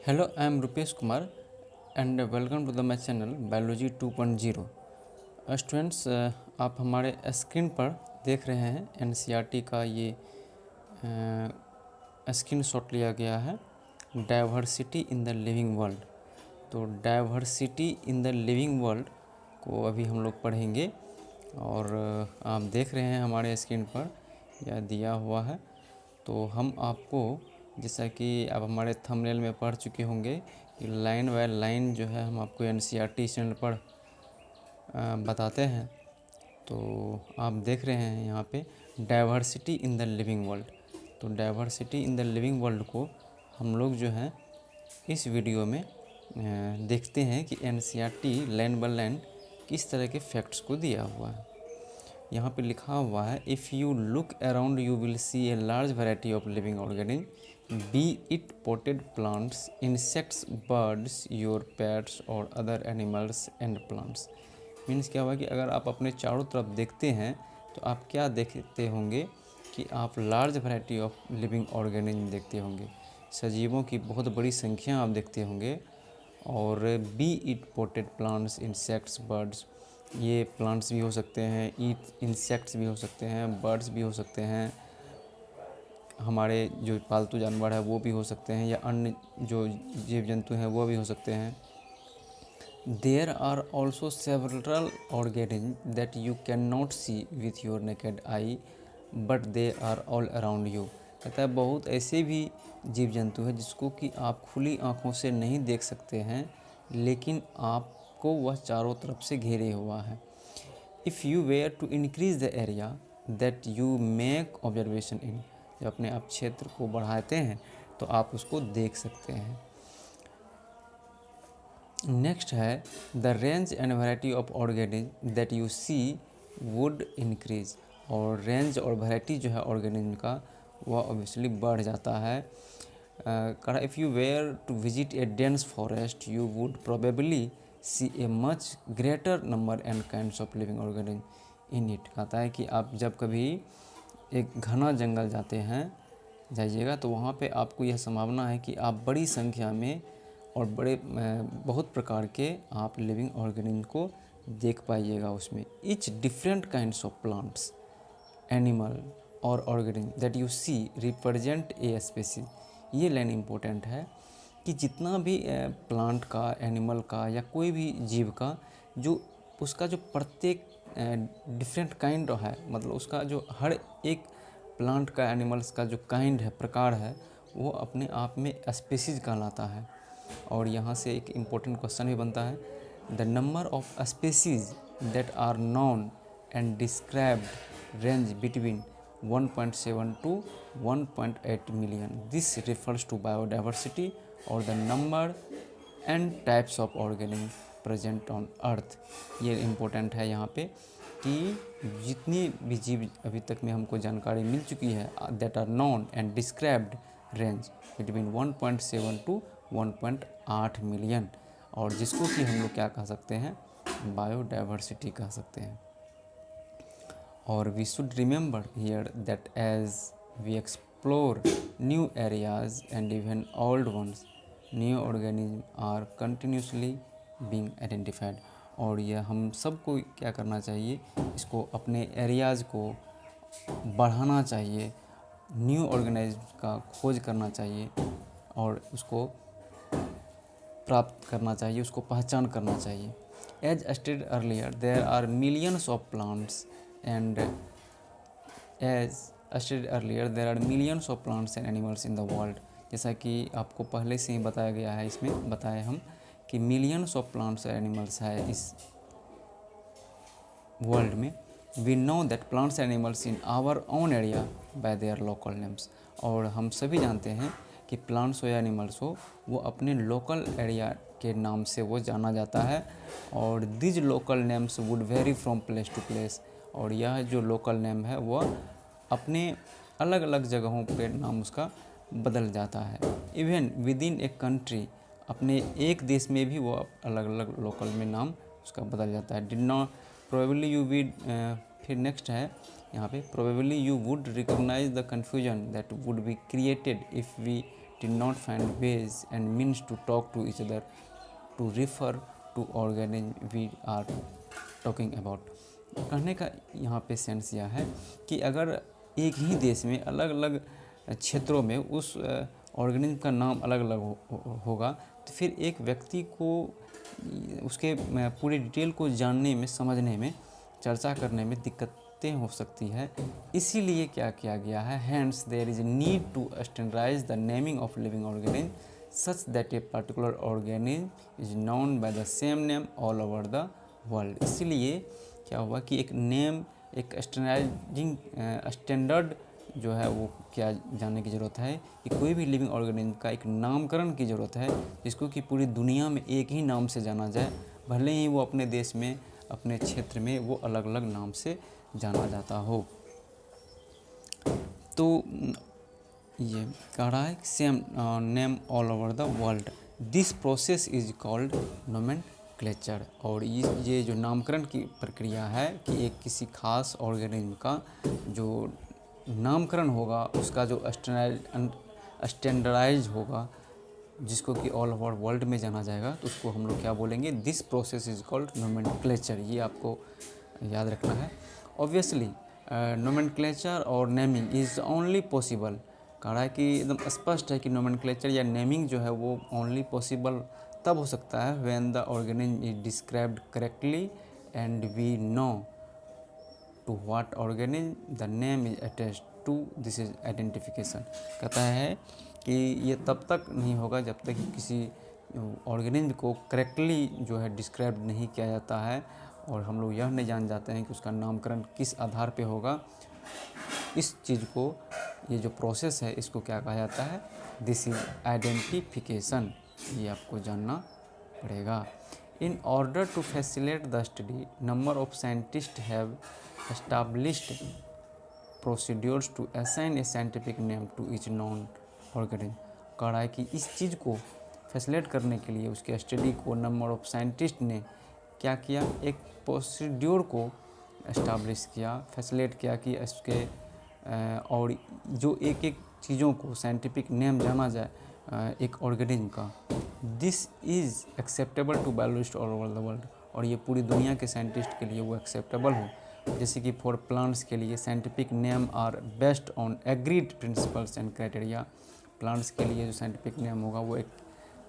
Hello, I am Rupesh Kumar and welcome to my channel Biology 2.0। Students, आप हमारे screen पर देख रहे हैं एनसीईआरटी का ये स्क्रीन शॉट लिया गया है, diversity in the living world. तो diversity in the living world को अभी हम लोग पढ़ेंगे और आप देख रहे हैं हमारे स्क्रीन पर यह दिया हुआ है। तो हम आपको, जैसा कि आप हमारे थंबनेल में पढ़ चुके होंगे कि लाइन बाय लाइन जो है हम आपको एनसीईआरटी चैनल पर बताते हैं। तो आप देख रहे हैं यहाँ पे diversity in the living world. तो diversity in the living world को हम लोग जो है इस वीडियो में देखते हैं कि एनसीईआरटी लाइन बाय लाइन किस तरह के फैक्ट्स को दिया हुआ है। यहाँ पे लिखा हुआ है, if you look around you will see a large variety of living organism, be it potted plants, insects, birds, your pets और other animals and plants. Means क्या हुआ कि अगर आप अपने चारों तरफ देखते हैं तो आप क्या देखते होंगे कि आप large variety of living organism देखते होंगे, सजीवों की बहुत बड़ी संख्या आप देखते होंगे। और B it potted plants, insects, birds, ये प्लांट्स भी हो सकते हैं, ईट इंसेक्ट्स भी हो सकते हैं, बर्ड्स भी हो सकते हैं, हमारे जो पालतू जानवर है वो भी हो सकते हैं, या अन्य जो जीव जंतु हैं वो भी हो सकते हैं। There are also several organism that you can not see with your naked eye but they are all around you. कहता है बहुत ऐसे भी जीव जंतु हैं जिसको कि आप खुली आँखों से नहीं देख सकते हैं, लेकिन आपको वह चारों तरफ से घेरे हुआ है। If you were to increase the area that you make observation in, जब अपने आप क्षेत्र को बढ़ाते हैं तो आप उसको देख सकते हैं। नेक्स्ट है, the range and variety of organism that you see would increase. और रेंज और वैरायटी जो है ऑर्गेनिज्म का वह ऑब्वियसली बढ़ जाता है। If you were to visit a dense forest you would probably see a much greater number and kinds of living organism in it. कहता है कि आप जब कभी एक घना जंगल जाइएगा तो वहाँ पे आपको यह संभावना है कि आप बड़ी संख्या में और बहुत प्रकार के आप लिविंग ऑर्गेनिज्म को देख पाइएगा उसमें। Each different kinds of plants, animal और organism that you see represent a species. ये लाइन इम्पोर्टेंट है कि जितना भी प्लांट का, एनिमल का या कोई भी जीव का, जो उसका जो प्रत्येक डिफरेंट काइंड है, मतलब उसका जो हर एक प्लांट का, एनिमल्स का जो काइंड है, प्रकार है, वो अपने आप में स्पेसीज कहलाता है। और यहाँ से एक इम्पोर्टेंट क्वेश्चन भी बनता है, the number of species that are known and described range between 1.7 to 1.8 million. This refers to biodiversity और the number and types of organism present on earth. ये इम्पोर्टेंट है यहाँ पे कि जितनी भी जीव अभी तक में हमको जानकारी मिल चुकी है, that are known and described range between 1.7 to 1.8 million, और जिसको कि हम लोग क्या कह सकते हैं, बायोडाइवर्सिटी कह सकते हैं। और we should remember here that as we explore new areas and even old ones, new organism are continuously being identified. और यह हम सबको क्या करना चाहिए, इसको अपने एरियाज़ को बढ़ाना चाहिए, न्यू ऑर्गेनिज्म का खोज करना चाहिए और उसको प्राप्त करना चाहिए, उसको पहचान करना चाहिए। As stated earlier there are millions of plants and millions of plants and animals in the world. जैसा कि आपको पहले से ही बताया गया है, इसमें बताए हम कि millions of plants and animals है इस वर्ल्ड में। We know that plants and animals in our own area by their local names. और हम सभी जानते हैं कि प्लांट्स हो या एनिमल्स हो, वो अपने लोकल एरिया के नाम से वो जाना जाता है। और these local names would vary from place to place. और यह जो लोकल नेम है वह अपने अलग अलग जगहों पे नाम उसका बदल जाता है। Even with in a country, अपने एक देश में भी वो अलग अलग लोकल में नाम उसका बदल जाता है। Did not probably you with, फिर नेक्स्ट है यहाँ पे, probably you would recognize the confusion that would be created if we did not find ways and means to talk to each other to refer to organism we are talking about। कहने का यहाँ पे sense यह है कि अगर एक ही देश में अलग अलग क्षेत्रों में उस ऑर्गेनिज्म का नाम अलग अलग होगा तो फिर एक व्यक्ति को उसके पूरी डिटेल को जानने में, समझने में, चर्चा करने में दिक्कतें हो सकती है। इसीलिए क्या किया गया है, hence there is need to standardize the naming of living organism such that a particular organism is known by the same name all over the world. इसीलिए क्या हुआ कि एक नेम, एक स्टैंडर्ड जो है वो क्या जानने की ज़रूरत है कि कोई भी लिविंग ऑर्गेनिज्म का एक नामकरण की ज़रूरत है जिसको कि पूरी दुनिया में एक ही नाम से जाना जाए, भले ही वो अपने देश में, अपने क्षेत्र में वो अलग अलग नाम से जाना जाता हो। तो ये कह रहा है same name all over the world, this process is called nomenclature. और ये जो नामकरण की प्रक्रिया है कि एक किसी खास ऑर्गेनिज्म का जो नामकरण होगा, उसका जो स्टैंडर्डाइज होगा, जिसको कि ऑल ओवर वर्ल्ड में जाना जाएगा, तो उसको हम लोग क्या बोलेंगे, this process is called nomenclature. ये आपको याद रखना है। ऑब्वियसली नोमेनक्लेचर और नेमिंग इज़ ओनली पॉसिबल, कह रहा है कि एकदम स्पष्ट है कि नोमेनक्लेचर या नेमिंग जो है वो ओनली पॉसिबल तब हो सकता है when the organism is described correctly and we know to what organism the name is attached to, this is identification. कहता है कि ये तब तक नहीं होगा जब तक कि किसी ऑर्गेनिज्म को करेक्टली जो है डिस्क्राइब नहीं किया जाता है और हम लोग यह नहीं जान जाते हैं कि उसका नामकरण किस आधार पे होगा। इस चीज़ को, ये जो प्रोसेस है, इसको क्या कहा जाता है, दिस इज आइडेंटिफिकेशन। ये आपको जानना पड़ेगा। In order to facilitate the study, number of scientists have established procedures to assign a scientific name to each known organism। कह रहा है कि इस चीज़ को फैसिलेट करने के लिए, उसके स्टडी को नंबर ऑफ साइंटिस्ट ने क्या किया, एक प्रोसीड्योर को एस्टाब्लिश किया, फैसिलेट किया कि इसके और जो एक एक चीज़ों को साइंटिफिक नेम जाना जाए एक ऑर्गेनिज्म का, this is acceptable to biologist all over the world. और ये पूरी दुनिया के साइंटिस्ट के लिए वो एक्सेप्टेबल हो। जैसे कि फॉर प्लांट्स के लिए scientific name are based on agreed principles and criteria. Plants के लिए जो साइंटिफिक नेम होगा वो एक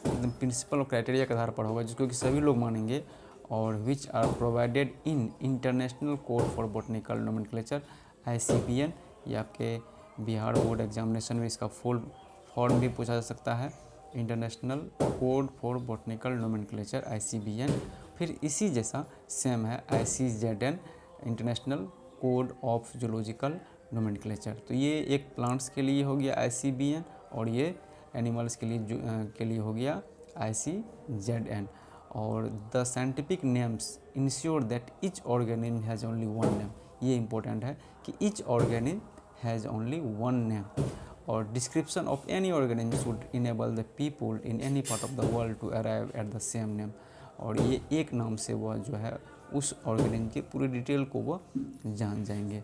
एकदम प्रिंसिपल और क्राइटेरिया के आधार पर होगा जिसको कि सभी लोग मानेंगे, और which are provided in international code for botanical nomenclature, ICBN। ये आपके बिहार बोर्ड एग्जामिनेशन में इसका फुल फॉर्म भी पूछा जा सकता है, international code for botanical nomenclature, ICBN। फिर इसी जैसा सेम है ICZN, international code of zoological nomenclature. तो ये एक प्लांट्स के लिए हो गया ICBN और ये एनिमल्स के लिए हो गया ICZN। और the scientific names ensure that each organism has only one name. ये इंपॉर्टेंट है कि each organism has only one name. और description of any organism should enable the people in any part of the world to arrive at the same name. और ये एक नाम से वह जो है उस ऑर्गेनिज्म की पूरी डिटेल को वह जान जाएंगे।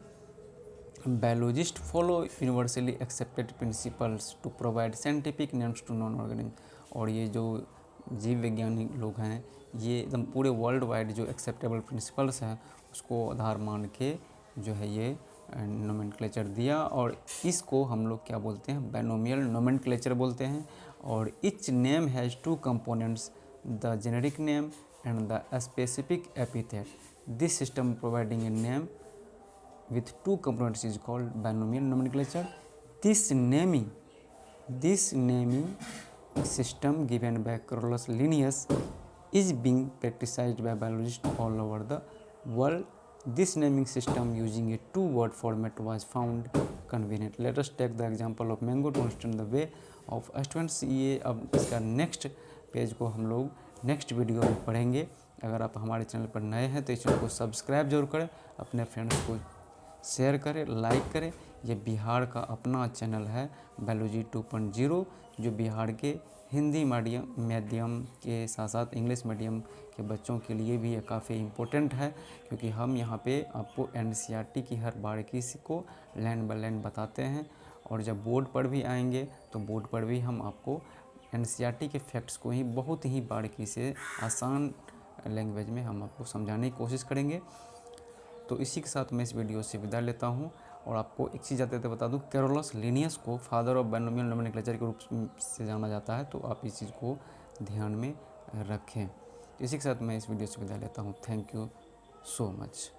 Biologist follow universally accepted principles to provide scientific names to known organism. और ये जो जीव वैज्ञानिक लोग हैं, ये एकदम पूरे वर्ल्ड वाइड जो एक्सेप्टेबल प्रिंसिपल्स हैं उसको आधार मान के जो है ये नोमेनक्लेचर दिया। और इसको हम लोग क्या बोलते हैं, बाइनोमियल नोमेनक्लेचर बोलते हैं। और etch name has two components, the generic name and the specific epithet. This system providing a name with two components is called binomial nomenclature. This naming system given by Carolus Linnaeus is being practiced by biologists all over the world. This naming system using a two-word format was found convenient. Let us take the example of mango to understand the way of students। ये अब इसका next page को हम लोग next video में पढ़ेंगे। अगर आप हमारे चैनल पर नए हैं तो इस चैनल को सब्सक्राइब जरूर करें, अपने फ्रेंड्स को शेयर करें, लाइक करें। ये बिहार का अपना चैनल है बायोलॉजी 2.0, जो बिहार के हिंदी मीडियम के साथ साथ इंग्लिश मीडियम के बच्चों के लिए भी ये काफ़ी इम्पोर्टेंट है, क्योंकि हम यहाँ पे आपको NCERT की हर बारीकी को लाइन बाय लाइन बताते हैं और जब बोर्ड पर भी आएंगे तो बोर्ड पर भी हम आपको एनसीईआरटी के फैक्ट्स को ही बहुत ही बारीकी से आसान लैंग्वेज में हम आपको समझाने की कोशिश करेंगे। तो इसी के साथ मैं इस वीडियो से विदा लेता हूँ। और आपको एक चीज़ आते बता दूँ, कैरोलस लिनियस को फादर ऑफ बाइनोमियल नोमेनक्लेचर के रूप से जाना जाता है, तो आप इस चीज़ को ध्यान में रखें। इसी के साथ मैं इस वीडियो से विदा लेता हूँ। Thank you so much.